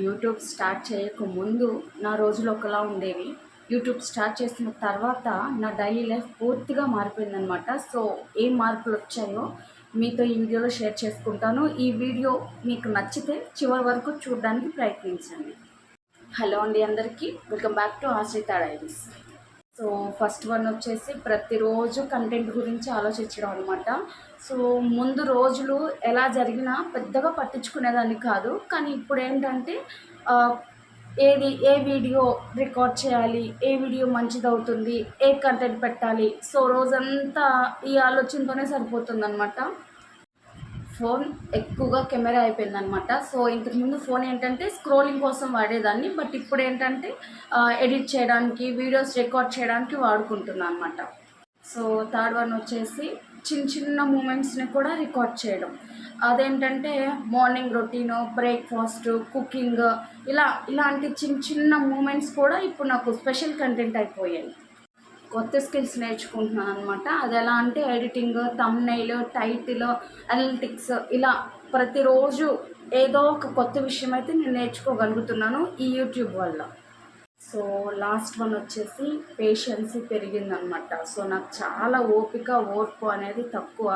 YouTube start చేయకముందు నా రోజులు ఒకలా ఉండేవి. యూట్యూబ్ స్టార్ట్ చేసిన తర్వాత నా డైలీ లైఫ్ పూర్తిగా మారిపోయిందనమాట. సో ఏం మార్పులు వచ్చాయో మీతో ఈ వీడియోలో షేర్ చేసుకుంటాను. ఈ వీడియో మీకు నచ్చితే చివరి వరకు చూడడానికి ప్రయత్నించండి. హలో అండి అందరికీ, వెల్కమ్ బ్యాక్ టు ఆశ్రిత డైరీస్. సో ఫస్ట్ వన్ వచ్చేసి ప్రతిరోజు కంటెంట్ గురించి ఆలోచించడం అనమాట. సో ముందు రోజులు ఎలా జరిగినా పెద్దగా పట్టించుకునేదాన్ని కాదు, కానీ ఇప్పుడు ఏంటంటే ఏ వీడియో రికార్డ్ చేయాలి, ఏ వీడియో మంచిదవుతుంది, ఏ కంటెంట్ పెట్టాలి, సో రోజంతా ఈ ఆలోచనతోనే సరిపోతుందన్నమాట. ఫోన్ ఎక్కువగా కెమెరా అయిపోయిందనమాట. సో ఇంతకుముందు ఫోన్ ఏంటంటే స్క్రోలింగ్ కోసం వాడేదాన్ని, బట్ ఇప్పుడు ఏంటంటే ఎడిట్ చేయడానికి, వీడియోస్ రికార్డ్ చేయడానికి వాడుకుంటున్నాను అనమాట. సో థర్డ్ వన్ వచ్చేసి చిన్న చిన్న మూమెంట్స్ని కూడా రికార్డ్ చేయడం. అదేంటంటే మార్నింగ్ రొటీను, బ్రేక్ఫాస్ట్, కుకింగ్, ఇలాంటి చిన్న చిన్న మూమెంట్స్ కూడా ఇప్పుడు నాకు స్పెషల్ కంటెంట్ అయిపోయాయి. కొత్త స్కిల్స్ నేర్చుకుంటున్నాను అనమాట. అది ఎలా అంటే ఎడిటింగ్, థంబ్నెయిల్, టైటిల్, అనలిటిక్స్, ఇలా ప్రతిరోజు ఏదో ఒక కొత్త విషయం అయితే నేను నేర్చుకోగలుగుతున్నాను ఈ యూట్యూబ్ వల్ల. సో లాస్ట్ వన్ వచ్చేసి పేషెన్స్ పెరిగిందనమాట. సో నాకు చాలా ఓర్పు అనేది తక్కువ,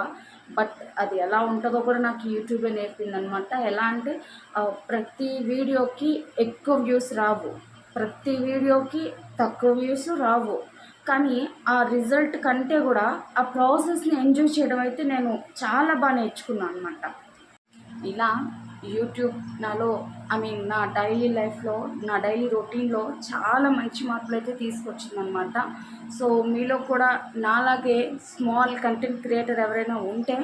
బట్ అది ఎలా ఉంటుందో కూడా నాకు యూట్యూబే నేర్పిందనమాట. ఎలా అంటే ప్రతి వీడియోకి ఎక్కువ వ్యూస్ రావు, ప్రతి వీడియోకి తక్కువ వ్యూస్ రావు, కానీ ఆ రిజల్ట్ కంటే కూడా ఆ ప్రాసెస్ని ఎంజాయ్ చేయడం అయితే నేను చాలా బాగా నేర్చుకున్నాను అనమాట. ఇలా యూట్యూబ్ నా డైలీ లైఫ్లో, నా డైలీ రొటీన్లో చాలా మంచి మార్పులు అయితే తీసుకొచ్చిందనమాట. సో మీలో కూడా నాలాగే స్మాల్ కంటెంట్ క్రియేటర్ ఎవరైనా ఉంటే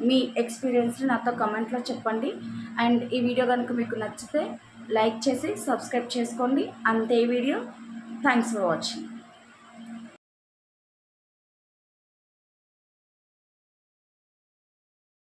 మీ ఎక్స్పీరియన్స్ని నాతో కమెంట్లో చెప్పండి. అండ్ ఈ వీడియో కనుక మీకు నచ్చితే లైక్ చేసి సబ్స్క్రైబ్ చేసుకోండి. అంతే ఈ వీడియో. Thanks for watching.